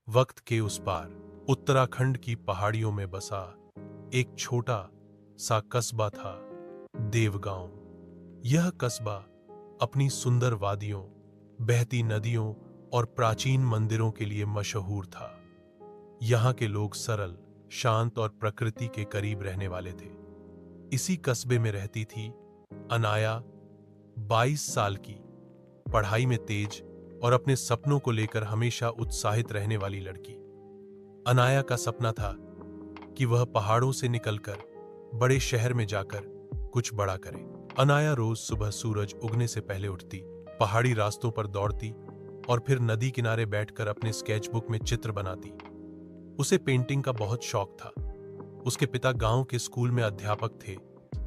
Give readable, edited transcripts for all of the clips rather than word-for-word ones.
वक्त के उस पार उत्तराखंड की पहाड़ियों में बसा एक छोटा सा कस्बा था, देवगांव। यह कस्बा अपनी सुंदर वादियों, बहती नदियों और प्राचीन मंदिरों के लिए मशहूर था। यहाँ के लोग सरल, शांत और प्रकृति के करीब रहने वाले थे। इसी कस्बे में रहती थी अनाया, 22 साल की, पढ़ाई में तेज और अपने सपनों को लेकर हमेशा उत्साहित रहने वाली लड़की। अनाया का सपना था कि वह पहाड़ों से निकलकर बड़े शहर में जाकर कुछ बड़ा करे। अनाया रोज सुबह सूरज उगने से पहले उठती, पहाड़ी रास्तों पर दौड़ती और फिर नदी किनारे बैठकर अपने स्केचबुक में चित्र बनाती। उसे पेंटिंग का बहुत शौक था। उसके पिता गांव के स्कूल में अध्यापक थे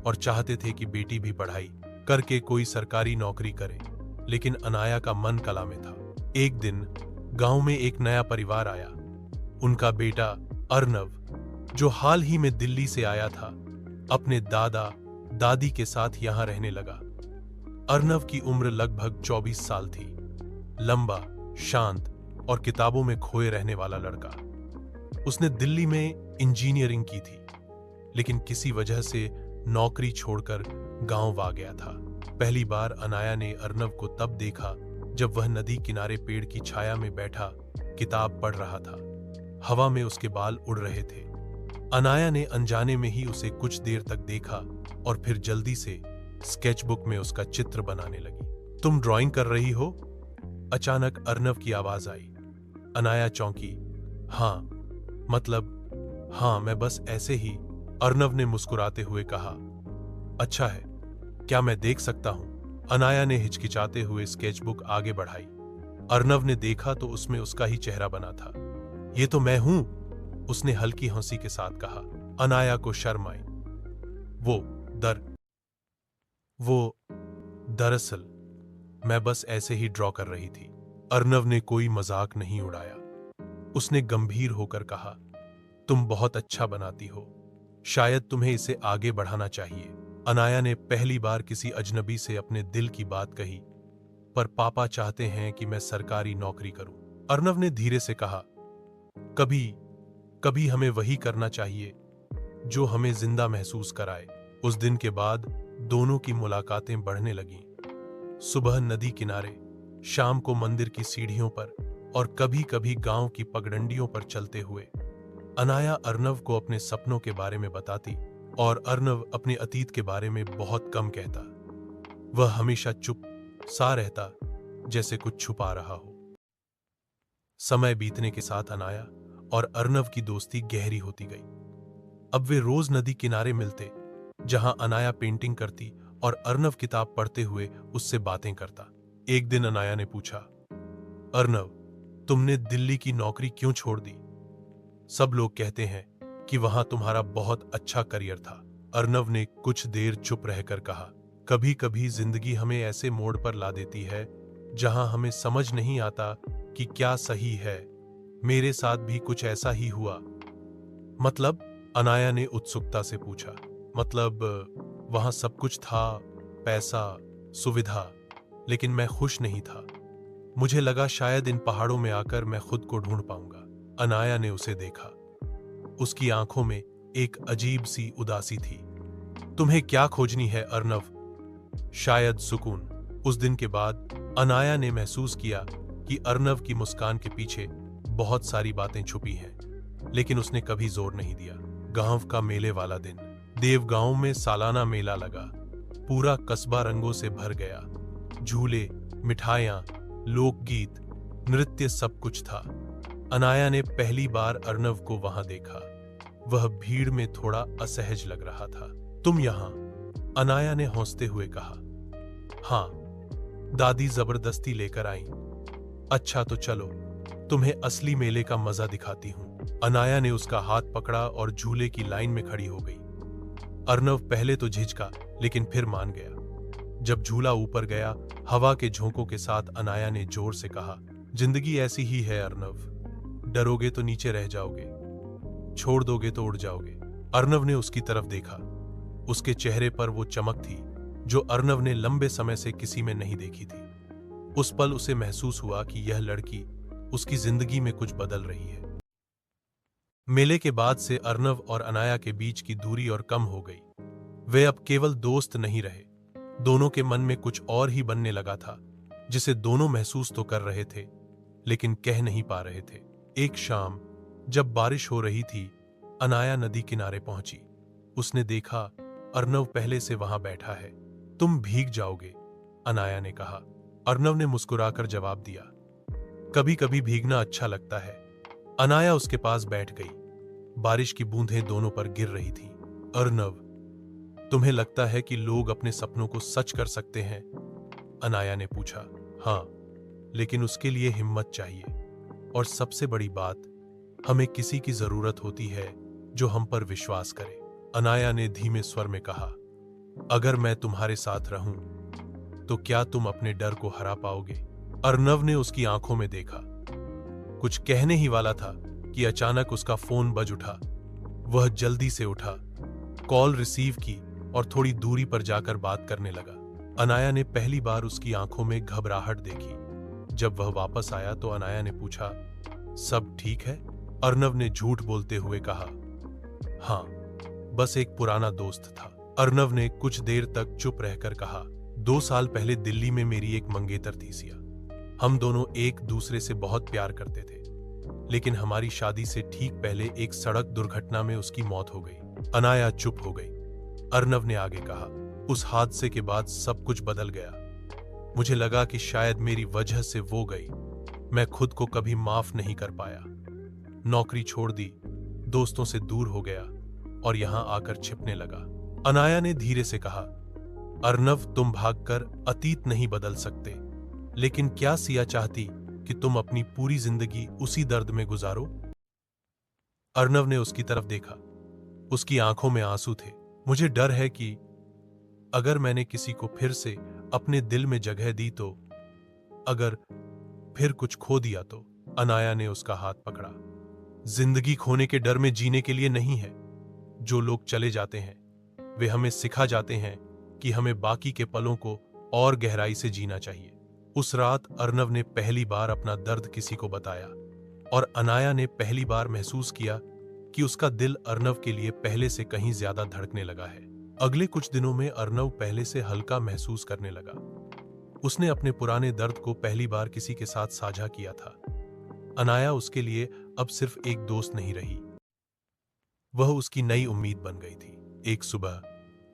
और चाहते थे कि बेटी भी पढ़ाई करके कोई सरकारी नौकरी करे, लेकिन अनाया का मन कला में था। एक दिन गांव में एक नया परिवार आया। उनका बेटा अर्नव, जो हाल ही में दिल्ली से आया था, अपने दादा दादी के साथ यहां रहने लगा। अर्नव की उम्र लगभग 24 साल थी। लंबा, शांत और किताबों में खोए रहने वाला लड़का। उसने दिल्ली में इंजीनियरिंग की थी, लेकिन किसी वजह से नौकरी छोड़कर गांव आ गया था। पहली बार अनाया ने अर्नव को तब देखा जब वह नदी किनारे पेड़ की छाया में बैठा किताब पढ़ रहा था। हवा में उसके बाल उड़ रहे थे। अनाया ने अनजाने में ही उसे कुछ देर तक देखा और फिर जल्दी से स्केचबुक में उसका चित्र बनाने लगी। तुम ड्राइंग कर रही हो? अचानक अर्नव की आवाज आई। अनाया चौंकी। हाँ, मतलब हाँ, मैं बस ऐसे ही, अर्नव ने मुस्कुराते हुए कहा। अच्छा है, क्या मैं देख सकता हूं? अनाया ने हिचकिचाते हुए स्केचबुक आगे बढ़ाई। अर्नव ने देखा तो उसमें उसका ही चेहरा बना था। ये तो मैं हूं, उसने हल्की हंसी के साथ कहा। अनाया को शर्म आई। वो दरअसल मैं बस ऐसे ही ड्रॉ कर रही थी। अर्नव ने कोई मजाक नहीं उड़ाया। उसने गंभीर होकर कहा, तुम बहुत अच्छा बनाती हो, शायद तुम्हें इसे आगे बढ़ाना चाहिए। अनाया ने पहली बार किसी अजनबी से अपने दिल की बात कही, पर पापा चाहते हैं कि मैं सरकारी नौकरी करूं। अर्नव ने धीरे से कहा, कभी कभी हमें वही करना चाहिए जो हमें जिंदा महसूस कराए। उस दिन के बाद दोनों की मुलाकातें बढ़ने लगीं। सुबह नदी किनारे, शाम को मंदिर की सीढ़ियों पर और कभी कभी गांव की पगडंडियों पर चलते हुए अनाया अर्नव को अपने सपनों के बारे में बताती और अर्नव अपने अतीत के बारे में बहुत कम कहता। वह हमेशा चुप सा रहता, जैसे कुछ छुपा रहा हो। समय बीतने के साथ अनाया और अर्नव की दोस्ती गहरी होती गई। अब वे रोज नदी किनारे मिलते, जहां अनाया पेंटिंग करती और अर्नव किताब पढ़ते हुए उससे बातें करता। एक दिन अनाया ने पूछा, अर्नव, तुमने दिल्ली की नौकरी क्यों छोड़ दी? सब लोग कहते हैं कि वहां तुम्हारा बहुत अच्छा करियर था। अर्नव ने कुछ देर चुप रहकर कहा, कभी कभी जिंदगी हमें ऐसे मोड़ पर ला देती है जहां हमें समझ नहीं आता कि क्या सही है। मेरे साथ भी कुछ ऐसा ही हुआ। मतलब? अनाया ने उत्सुकता से पूछा। मतलब वहां सब कुछ था, पैसा, सुविधा, लेकिन मैं खुश नहीं था। मुझे लगा शायद इन पहाड़ों में आकर मैं खुद को ढूंढ पाऊंगा। अनाया ने उसे देखा। उसकी आंखों में एक अजीब सी उदासी थी। तुम्हें क्या खोजनी है अर्नव? शायद सुकून। उस दिन के बाद अनाया ने महसूस किया कि अर्नव की मुस्कान के पीछे बहुत सारी बातें छुपी हैं, लेकिन उसने कभी जोर नहीं दिया। गांव का मेले वाला दिन। देवगांव में सालाना मेला लगा। पूरा कस्बा रंगों से भर गया। झूले, मिठाइयां, लोकगीत, नृत्य, सब कुछ था। अनाया ने पहली बार अर्नव को वहां देखा। वह भीड़ में थोड़ा असहज लग रहा था। तुम यहां? अनाया ने हंसते हुए कहा। हाँ, दादी जबरदस्ती लेकर आई। अच्छा तो चलो, तुम्हें असली मेले का मजा दिखाती हूं। अनाया ने उसका हाथ पकड़ा और झूले की लाइन में खड़ी हो गई। अर्नव पहले तो झिझका, लेकिन फिर मान गया। जब झूला ऊपर गया, हवा के झोंकों के साथ अनाया ने जोर से कहा, जिंदगी ऐसी ही है अर्नव, डरोगे तो नीचे रह जाओगे, छोड़ दोगे तो उड़ जाओगे। अर्नव ने उसकी तरफ देखा। उसके चेहरे पर वो चमक थी जो अर्नव ने लंबे समय से किसी में नहीं देखी थी। उस पल उसे महसूस हुआ कि यह लड़की उसकी जिंदगी में कुछ बदल रही है। मेले के बाद से अर्नव और अनाया के बीच की दूरी और कम हो गई। वे अब केवल दोस्त नहीं रहे, दोनों के मन में कुछ और ही बनने लगा था, जिसे दोनों महसूस तो कर रहे थे लेकिन कह नहीं पा रहे थे। एक शाम जब बारिश हो रही थी, अनाया नदी किनारे पहुंची। उसने देखा अर्नव पहले से वहां बैठा है। तुम भीग जाओगे, अनाया ने कहा। अर्नव ने मुस्कुराकर जवाब दिया, कभी कभी भीगना अच्छा लगता है। अनाया उसके पास बैठ गई। बारिश की बूंदें दोनों पर गिर रही थीं। अर्नव, तुम्हें लगता है कि लोग अपने सपनों को सच कर सकते हैं? अनाया ने पूछा। हाँ, लेकिन उसके लिए हिम्मत चाहिए, और सबसे बड़ी बात, हमें किसी की जरूरत होती है जो हम पर विश्वास करे। अनाया ने धीमे स्वर में कहा, अगर मैं तुम्हारे साथ रहूं तो क्या तुम अपने डर को हरा पाओगे? अर्नव ने उसकी आंखों में देखा। कुछ कहने ही वाला था कि अचानक उसका फोन बज उठा। वह जल्दी से उठा, कॉल रिसीव की और थोड़ी दूरी पर जाकर बात करने लगा। अनाया ने पहली बार उसकी आंखों में घबराहट देखी। जब वह वापस आया तो अनाया ने पूछा, सब ठीक है? अर्नव ने झूठ बोलते हुए कहा, हाँ, बस एक पुराना दोस्त था। अर्नव ने कुछ देर तक चुप रहकर कहा, 2 साल पहले दिल्ली में मेरी एक मंगेतर थी सिया। हम दोनों एक दूसरे से बहुत प्यार करते थे, लेकिन हमारी शादी से ठीक पहले एक सड़क दुर्घटना में उसकी मौत हो गई। अनाया चुप हो गई। अर्नव ने आगे कहा, उस हादसे के बाद सब कुछ बदल गया। मुझे लगा कि शायद मेरी वजह से वो गई। मैं खुद को कभी माफ नहीं कर पाया। नौकरी छोड़ दी, दोस्तों से दूर हो गया और यहां आकर छिपने लगा। अनाया ने धीरे से कहा, अर्नव, तुम भागकर अतीत नहीं बदल सकते, लेकिन क्या सिया चाहती कि तुम अपनी पूरी जिंदगी उसी दर्द में गुजारो? अर्नव ने उसकी तरफ देखा। उसकी आंखों में आंसू थे। मुझे डर है कि अगर मैंने किसी को फिर से अपने दिल में जगह दी तो, अगर फिर कुछ खो दिया तो। अनाया ने उसका हाथ पकड़ा। जिंदगी खोने के डर में जीने के लिए नहीं है। जो लोग चले जाते हैं वे हमें सिखा जाते हैं कि हमें बाकी के पलों को और गहराई से जीना चाहिए। उस रात अर्नव ने पहली बार अपना दर्द किसी को बताया, और अनाया ने पहली बार महसूस किया कि उसका दिल अर्नव के लिए पहले से कहीं ज्यादा धड़कने लगा है। अगले कुछ दिनों में अर्नव पहले से हल्का महसूस करने लगा। उसने अपने पुराने दर्द को पहली बार किसी के साथ साझा किया था। अनाया उसके लिए अब सिर्फ एक दोस्त नहीं रही, वह उसकी नई उम्मीद बन गई थी। एक सुबह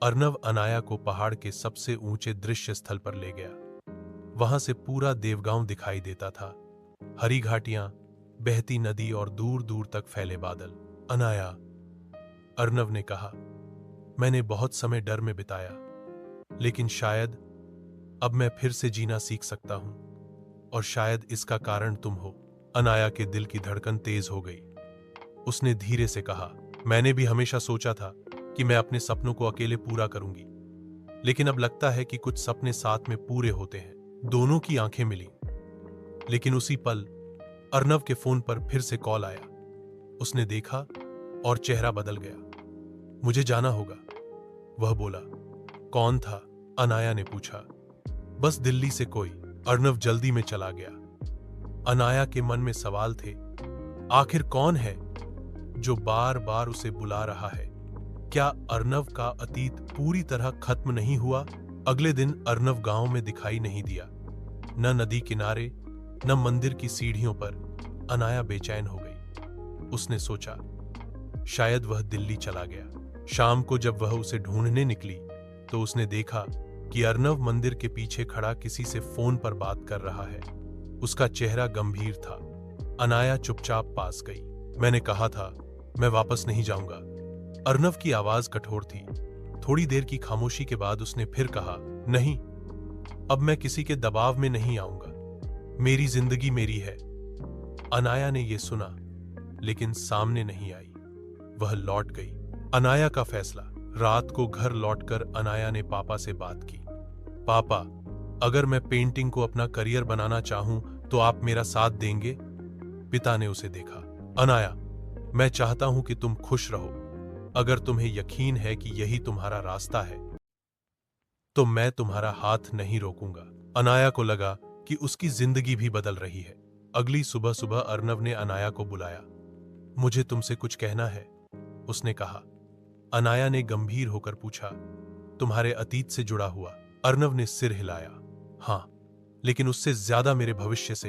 अर्नव अनाया को पहाड़ के सबसे ऊंचे दृश्य स्थल पर ले गया। वहां से पूरा देवगांव दिखाई देता था, हरी घाटियां, बहती नदी और दूर दूर तक फैले बादल। अनाया, अर्नव ने कहा, मैंने बहुत समय डर में बिताया, लेकिन शायद अब मैं फिर से जीना सीख सकता हूं, और शायद इसका कारण तुम हो। अनाया के दिल की धड़कन तेज हो गई। उसने धीरे से कहा, मैंने भी हमेशा सोचा था कि मैं अपने सपनों को अकेले पूरा करूंगी, लेकिन अब लगता है कि कुछ सपने साथ में पूरे होते हैं। दोनों की आंखें मिली, लेकिन उसी पल अर्नव के फोन पर फिर से कॉल आया। उसने देखा और चेहरा बदल गया। मुझे जाना होगा, वह बोला। कौन था? अनाया ने पूछा। बस दिल्ली से कोई। अर्नव जल्दी में चला गया। अनाया के मन में सवाल थे, आखिर कौन है जो बार बार उसे बुला रहा है? क्या अर्नव का अतीत पूरी तरह खत्म नहीं हुआ? अगले दिन अर्नव गांव में दिखाई नहीं दिया, न नदी किनारे, न मंदिर की सीढ़ियों पर। अनाया बेचैन हो गई। उसने सोचा, शायद वह दिल्ली चला गया। शाम को जब वह उसे ढूंढने निकली तो उसने देखा कि अर्नव मंदिर के पीछे खड़ा किसी से फोन पर बात कर रहा है। उसका चेहरा गंभीर था। अनाया चुपचाप पास गई। मैंने कहा था मैं वापस नहीं जाऊंगा। अर्नव की आवाज कठोर थी। थोड़ी देर की खामोशी के बाद उसने फिर कहा, नहीं, अब मैं किसी के दबाव में नहीं आऊंगा। मेरी जिंदगी मेरी है। अनाया ने यह सुना, लेकिन सामने नहीं आई। वह लौट गई। अनाया का फैसला। रात को घर लौटकर अनाया ने पापा से बात की। पापा, अगर मैं पेंटिंग को अपना करियर बनाना चाहूं तो आप मेरा साथ देंगे? पिता ने उसे देखा। अनाया, मैं चाहता हूं कि तुम खुश रहो। अगर तुम्हें यकीन है कि यही तुम्हारा रास्ता है तो मैं तुम्हारा हाथ नहीं रोकूंगा। अनाया को लगा कि उसकी जिंदगी भी बदल रही है। अगली सुबह सुबह अर्नव ने अनाया को बुलाया। मुझे तुमसे कुछ कहना है, उसने कहा। अनाया ने गंभीर होकर पूछा, तुम्हारे अतीत से जुड़ा हुआ? अर्नव ने सिर हिलाया। हाँ, लेकिन उससे ज्यादा मेरे भविष्य से।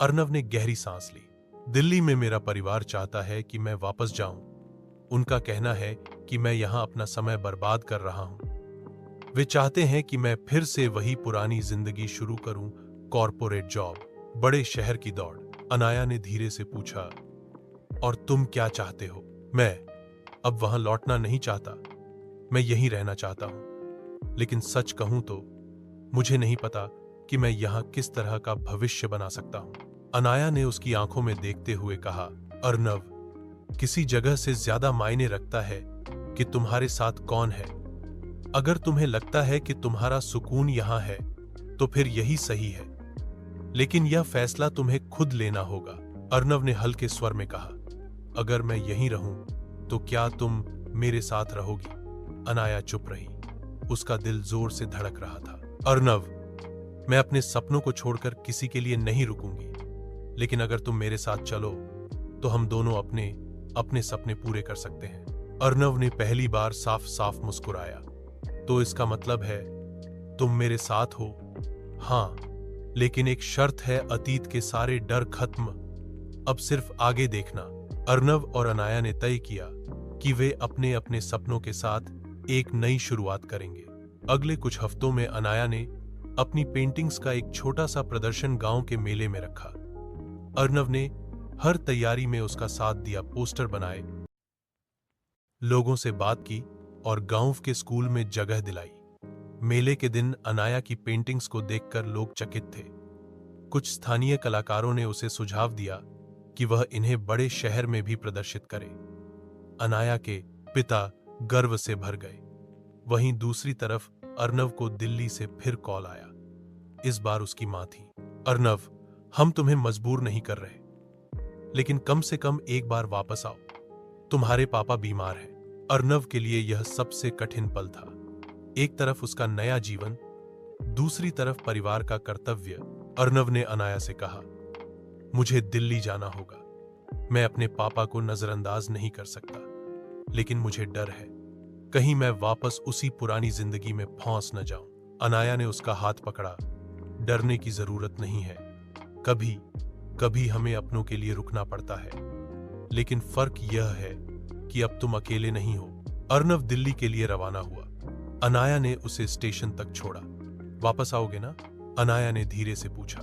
अर्नव ने गहरी सांस ली। दिल्ली में मेरा परिवार चाहता है कि मैं वापस जाऊं। उनका कहना है कि मैं यहां अपना समय बर्बाद कर रहा हूं। वे चाहते हैं कि मैं फिर से वही पुरानी जिंदगी शुरू करूं, कॉर्पोरेट जॉब, बड़े शहर की दौड़। अनाया ने धीरे से पूछा, और तुम क्या चाहते हो? मैं अब वहां लौटना नहीं चाहता, मैं यहीं रहना चाहता हूं। लेकिन सच कहूं तो मुझे नहीं पता कि मैं यहां किस तरह का भविष्य बना सकता हूं। अनाया ने उसकी आंखों में देखते हुए कहा, अर्नव, किसी जगह से ज्यादा मायने रखता है कि तुम्हारे साथ कौन है। अगर तुम्हें लगता है कि तुम्हारा सुकून यहां है तो फिर यही सही है, लेकिन यह फैसला तुम्हें खुद लेना होगा। अर्नव ने हल्के स्वर में कहा, अगर मैं यहीं रहूं तो क्या तुम मेरे साथ रहोगी? अनाया चुप रही। उसका दिल जोर से धड़क रहा था। अर्नव, मैं अपने सपनों को छोड़कर किसी के लिए नहीं रुकूंगी, लेकिन अगर तुम मेरे साथ चलो तो हम दोनों अपने अपने सपने पूरे कर सकते हैं। अर्नव ने पहली बार साफ साफ मुस्कुराया। तो इसका मतलब है तुम मेरे साथ हो? हाँ, लेकिन एक शर्त है, अतीत के सारे डर खत्म, अब सिर्फ आगे देखना। अर्नव और अनाया ने तय किया कि वे अपने अपने सपनों के साथ एक नई शुरुआत करेंगे। अगले कुछ हफ्तों में अनाया ने अपनी पेंटिंग्स का एक छोटा सा प्रदर्शन गांव के मेले में रखा। अर्नव ने हर तैयारी में उसका साथ दिया, पोस्टर बनाए, लोगों से बात की और गांव के स्कूल में जगह दिलाई। मेले के दिन अनाया की पेंटिंग्स को देखकर लोग चकित थे। कुछ स्थानीय कलाकारों ने उसे सुझाव दिया कि वह इन्हें बड़े शहर में भी प्रदर्शित करे। अनाया के पिता गर्व से भर गए। वहीं दूसरी तरफ अर्नव को दिल्ली से फिर कॉल आया। इस बार उसकी मां थी। अर्नव, हम तुम्हें मजबूर नहीं कर रहे, लेकिन कम से कम एक बार वापस आओ, तुम्हारे पापा बीमार हैं। अर्नव के लिए यह सबसे कठिन पल था। एक तरफ उसका नया जीवन, दूसरी तरफ परिवार का कर्तव्य। अर्नव ने अनाया से कहा, मुझे दिल्ली जाना होगा, मैं अपने पापा को नजरअंदाज नहीं कर सकता, लेकिन मुझे डर है कहीं मैं वापस उसी पुरानी जिंदगी में फंस न जाऊं। अनाया ने उसका हाथ पकड़ा। डरने की जरूरत नहीं है, कभी कभी हमें अपनों के लिए रुकना पड़ता है, लेकिन फर्क यह है कि अब तुम अकेले नहीं हो। अर्नव दिल्ली के लिए रवाना हुआ। अनाया ने उसे स्टेशन तक छोड़ा। वापस आओगे ना? अनाया ने धीरे से पूछा।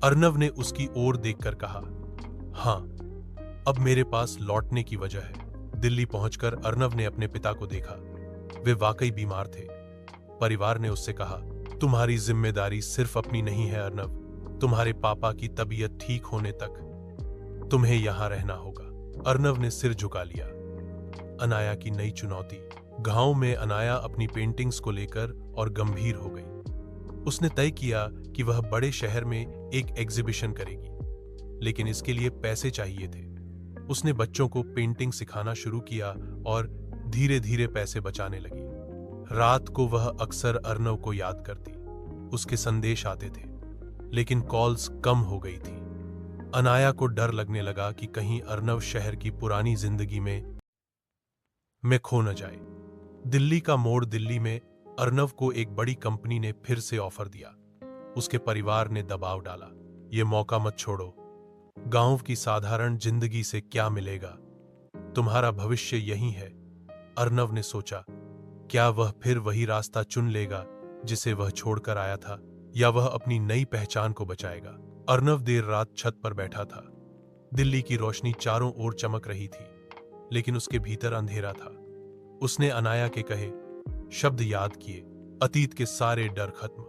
अर्नव ने उसकी ओर देखकर कहा, हां, अब मेरे पास लौटने की वजह है। दिल्ली पहुंचकर अर्नव ने अपने पिता को देखा। वे वाकई बीमार थे। परिवार ने उससे कहा, तुम्हारी जिम्मेदारी सिर्फ अपनी नहीं है अर्नव, तुम्हारे पापा की तबीयत ठीक होने तक तुम्हें यहां रहना होगा। अर्नव ने सिर झुका लिया। अनाया की नई चुनौती। गांव में अनाया अपनी पेंटिंग्स को लेकर और गंभीर हो गई। उसने तय किया कि वह बड़े शहर में एक एग्जीबिशन करेगी, लेकिन इसके लिए पैसे चाहिए थे। उसने बच्चों को पेंटिंग सिखाना शुरू किया और धीरे धीरे पैसे बचाने लगी। रात को वह अक्सर अर्नव को याद करती। उसके संदेश आते थे, लेकिन कॉल्स कम हो गई थी। अनाया को डर लगने लगा कि कहीं अर्नव शहर की पुरानी जिंदगी में खो न जाए। दिल्ली का मोड़। दिल्ली में अर्नव को एक बड़ी कंपनी ने फिर से ऑफर दिया। उसके परिवार ने दबाव डाला, ये मौका मत छोड़ो, गांव की साधारण जिंदगी से क्या मिलेगा, तुम्हारा भविष्य यही है। अर्नव ने सोचा, क्या वह फिर वही रास्ता चुन लेगा जिसे वह छोड़कर आया था, या वह अपनी नई पहचान को बचाएगा। अर्नव देर रात छत पर बैठा था। दिल्ली की रोशनी चारों ओर चमक रही थी, लेकिन उसके भीतर अंधेरा था। उसने अनाया के कहे शब्द याद किए, अतीत के सारे डर खत्म,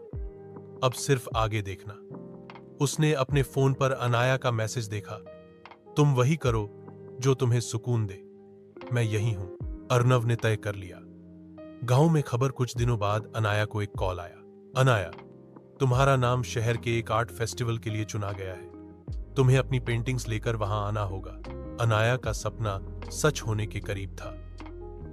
अब सिर्फ आगे देखना। उसने अपने फोन पर अनाया का मैसेज देखा, तुम वही करो जो तुम्हें सुकून दे, मैं यही हूं। अर्नव ने तय कर लिया। गांव में खबर। कुछ दिनों बाद अनाया को एक कॉल आया, अनाया, तुम्हारा नाम शहर के एक आर्ट फेस्टिवल के लिए चुना गया है, तुम्हें अपनी पेंटिंग्स लेकर वहां आना होगा। अनाया का सपना सच होने के करीब था,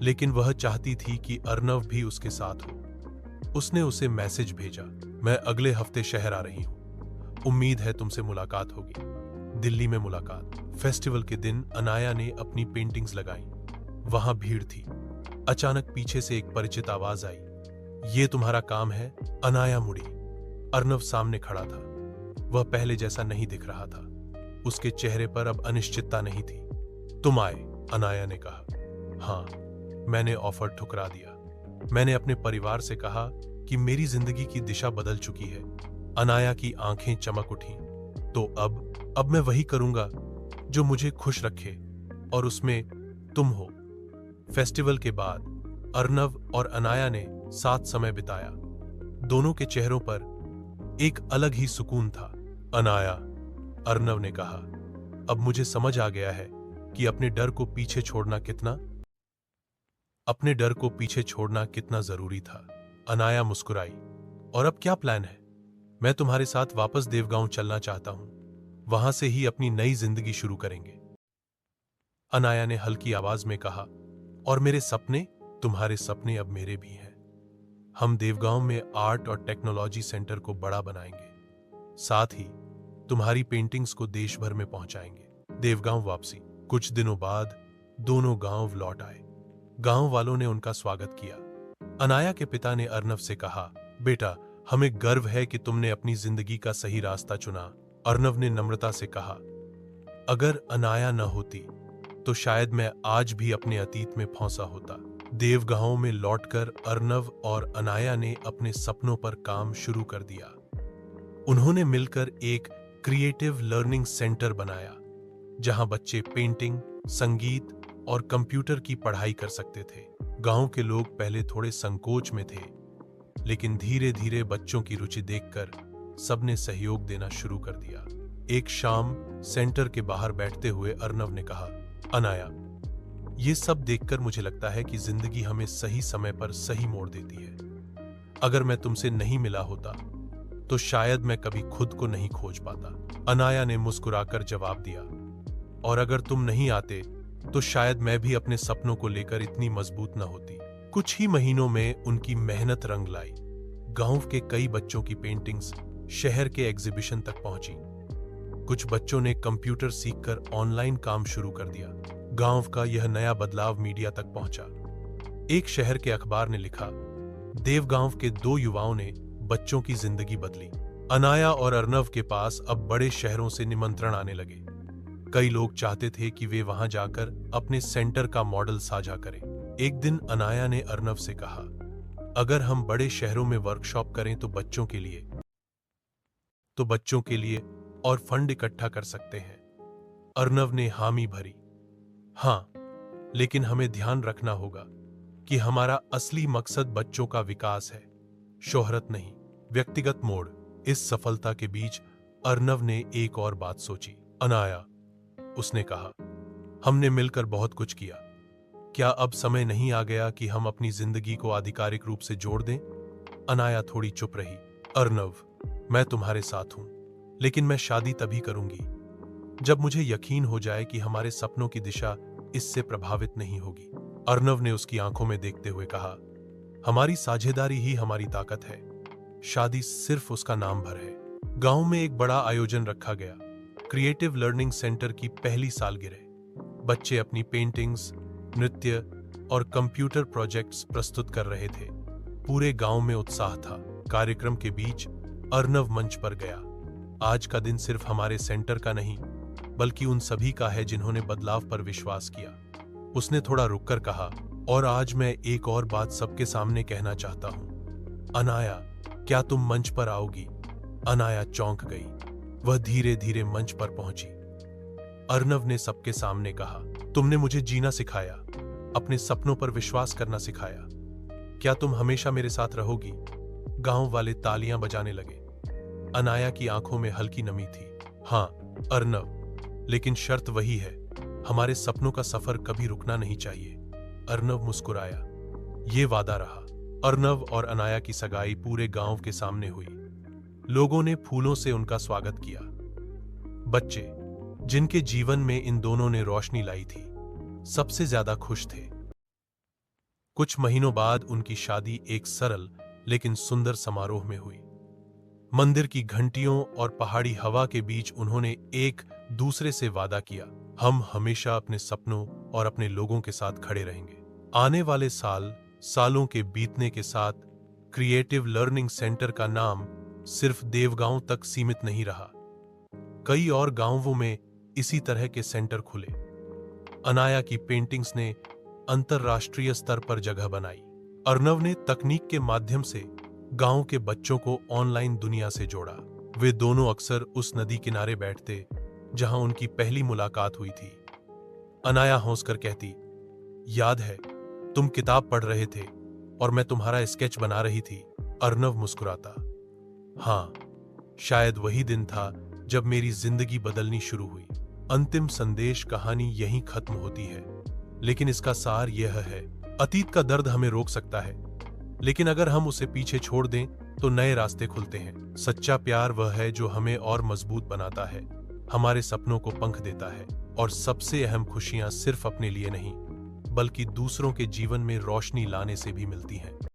लेकिन वह चाहती थी कि अर्नव भी उसके साथ हो। उसने उसे मैसेज भेजा, मैं अगले हफ्ते शहर आ रही हूं, उम्मीद है तुमसे मुलाकात होगी। दिल्ली में मुलाकात। फेस्टिवल के दिन अनाया ने अपनी पेंटिंग्स लगाई। वहां भीड़ थी। अचानक पीछे से एक परिचित आवाज आई, ये तुम्हारा काम है? अनाया मुड़ी। अर्नव सामने खड़ा था। वह पहले जैसा नहीं दिख रहा था। उसके चेहरे पर अब अनिश्चितता नहीं थी। तुम आए, अनाया ने कहा। हाँ, मैंने ऑफर ठुकरा दिया। मैंने अपने परिवार से कहा कि मेरी जिंदगी की दिशा बदल चुकी है। अनाया की आंखें चमक उठी। तो अब मैं वही करूंगा जो मुझे खुश रखे, और उसमें तुम हो। फेस्टिवल के बाद अर्नव और अनाया ने साथ समय बिताया। दोनों के चेहरों पर एक अलग ही सुकून था। अनाया, अर्नव ने कहा, अब मुझे समझ आ गया है कि अपने डर को पीछे छोड़ना कितना जरूरी था। अनाया मुस्कुराई। और अब क्या प्लान है? मैं तुम्हारे साथ वापस देवगांव चलना चाहता हूं। वहां से ही अपनी नई जिंदगी शुरू करेंगे। अनाया ने हल्की आवाज में कहा, और मेरे सपने? तुम्हारे सपने अब मेरे भी हैं। हम देवगांव में आर्ट और टेक्नोलॉजी सेंटर को बड़ा बनाएंगे। साथ ही तुम्हारी पेंटिंग्स को देश भर में पहुंचाएंगे। देवगांव वापसी। कुछ दिनों बाद दोनों गांव लौट आए। गांव वालों ने उनका स्वागत किया। अनाया के पिता ने अर्नव से कहा, बेटा, हमें गर्व है कि तुमने अपनी जिंदगी का सही रास्ता चुना। अर्नव ने नम्रता से कहा, अगर अनाया न होती तो शायद मैं आज भी अपने अतीत में फंसा होता। देवगांव में लौटकर अर्नव और अनाया ने अपने सपनों पर काम शुरू कर दिया। उन्होंने मिलकर एक क्रिएटिव लर्निंग सेंटर बनाया, जहां बच्चे पेंटिंग, संगीत और कंप्यूटर की पढ़ाई कर सकते थे। गांव के लोग पहले थोड़े संकोच में थे, लेकिन धीरे धीरे बच्चों की रुचि देखकर सबने सहयोग देना शुरू कर दिया। एक शाम सेंटर के बाहर बैठते हुए अर्नव ने कहा, अनाया, ये सब देखकर मुझे लगता है कि जिंदगी हमें सही समय पर सही मोड़ देती है। अगर मैं तुमसे नहीं मिला होता तो शायद मैं कभी खुद को नहीं खोज पाता। अनाया ने मुस्कुराकर जवाब दिया, और अगर तुम नहीं आते तो शायद मैं भी अपने सपनों को लेकर इतनी मजबूत न होती। कुछ ही महीनों में उनकी मेहनत रंग लाई। गांव के कई बच्चों की पेंटिंग्स शहर के एग्जीबिशन तक पहुंची। कुछ बच्चों ने कंप्यूटर सीखकर ऑनलाइन काम शुरू कर दिया। गांव का यह नया बदलाव मीडिया तक पहुंचा। एक शहर के अखबार ने लिखा, देवगांव के 2 युवाओं ने बच्चों की जिंदगी बदली। अनाया और अर्नव के पास अब बड़े शहरों से निमंत्रण आने लगे। कई लोग चाहते थे कि वे वहां जाकर अपने सेंटर का मॉडल साझा करें। एक दिन अनाया ने अर्नव से कहा, अगर हम बड़े शहरों में वर्कशॉप करें तो बच्चों के लिए और फंड इकट्ठा कर सकते हैं। अर्नव ने हामी भरी। हाँ, लेकिन हमें ध्यान रखना होगा कि हमारा असली मकसद बच्चों का विकास है, शोहरत नहीं। व्यक्तिगत मोड़। इस सफलता के बीच अर्नव ने एक और बात सोची। अनाया, उसने कहा, हमने मिलकर बहुत कुछ किया। क्या अब समय नहीं आ गया कि हम अपनी जिंदगी को आधिकारिक रूप से जोड़ दें? अनाया थोड़ी चुप रही। अर्नव, मैं तुम्हारे साथ हूं, लेकिन मैं शादी तभी करूंगी जब मुझे यकीन हो जाए कि हमारे सपनों की दिशा इससे प्रभावित नहीं होगी। अर्नव ने उसकी आंखों में देखते हुए कहा, हमारी साझेदारी ही हमारी ताकत है। शादी सिर्फ उसका नाम भर है। गांव में एक बड़ा आयोजन रखा गया। क्रिएटिव लर्निंग सेंटर की पहली सालगिरह। बच्चे अपनी पेंटिंग्स, नृत्य और कंप्यूटर प्रोजेक्ट्स प्रस्तुत कर रहे थे। पूरे गांव में उत्साह था। कार्यक्रम के बीच अर्नव मंच पर गया। आज का दिन सिर्फ हमारे सेंटर का नहीं, बल्कि उन सभी का है जिन्होंने बदलाव पर विश्वास किया। उसने थोड़ा रुककर कहा, और आज मैं एक और बात सबके सामने कहना चाहता हूं। अनाया, क्या तुम मंच पर आओगी? अनाया चौंक गई। वह धीरे धीरे मंच पर पहुंची। अर्नव ने सबके सामने कहा, तुमने मुझे जीना सिखाया, अपने सपनों पर विश्वास करना सिखाया। क्या तुम हमेशा मेरे साथ रहोगी? गांव वाले तालियां बजाने लगे। अनाया की आंखों में हल्की नमी थी। हां अर्नव, लेकिन शर्त वही है, हमारे सपनों का सफर कभी रुकना नहीं चाहिए। अर्नव मुस्कुराया। ये वादा रहा। अर्नव और अनाया की सगाई पूरे गांव के सामने हुई। लोगों ने फूलों से उनका स्वागत किया। बच्चे, जिनके जीवन में इन दोनों ने रोशनी लाई थी, सबसे ज्यादा खुश थे। कुछ महीनों बाद उनकी शादी एक सरल लेकिन सुंदर समारोह में हुई। मंदिर की घंटियों और पहाड़ी हवा के बीच उन्होंने एक दूसरे से वादा किया, हम हमेशा अपने सपनों और अपने लोगों के साथ खड़े रहेंगे। आने वाले सालों के बीतने के साथ क्रिएटिव लर्निंग सेंटर का नाम सिर्फ देवगांव तक सीमित नहीं रहा। कई और गांवों में इसी तरह के सेंटर खुले। अनाया की पेंटिंग्स ने अंतरराष्ट्रीय स्तर पर जगह बनाई। अर्नव ने तकनीक के माध्यम से गांव के बच्चों को ऑनलाइन दुनिया से जोड़ा। वे दोनों अक्सर उस नदी किनारे बैठते जहां उनकी पहली मुलाकात हुई थी। अनाया हंसकर कहती, याद है तुम किताब पढ़ रहे थे और मैं तुम्हारा स्केच बना रही थी। अर्नव मुस्कुराता, हाँ, शायद वही दिन था जब मेरी जिंदगी बदलनी शुरू हुई। अंतिम संदेश कहानी यहीं खत्म होती है, लेकिन इसका सार यह है, अतीत का दर्द हमें रोक सकता है, लेकिन अगर हम उसे पीछे छोड़ दें तो नए रास्ते खुलते हैं। सच्चा प्यार वह है जो हमें और मजबूत बनाता है, हमारे सपनों को पंख देता है, और सबसे अहम खुशियां सिर्फ अपने लिए नहीं बल्कि दूसरों के जीवन में रोशनी लाने से भी मिलती हैं।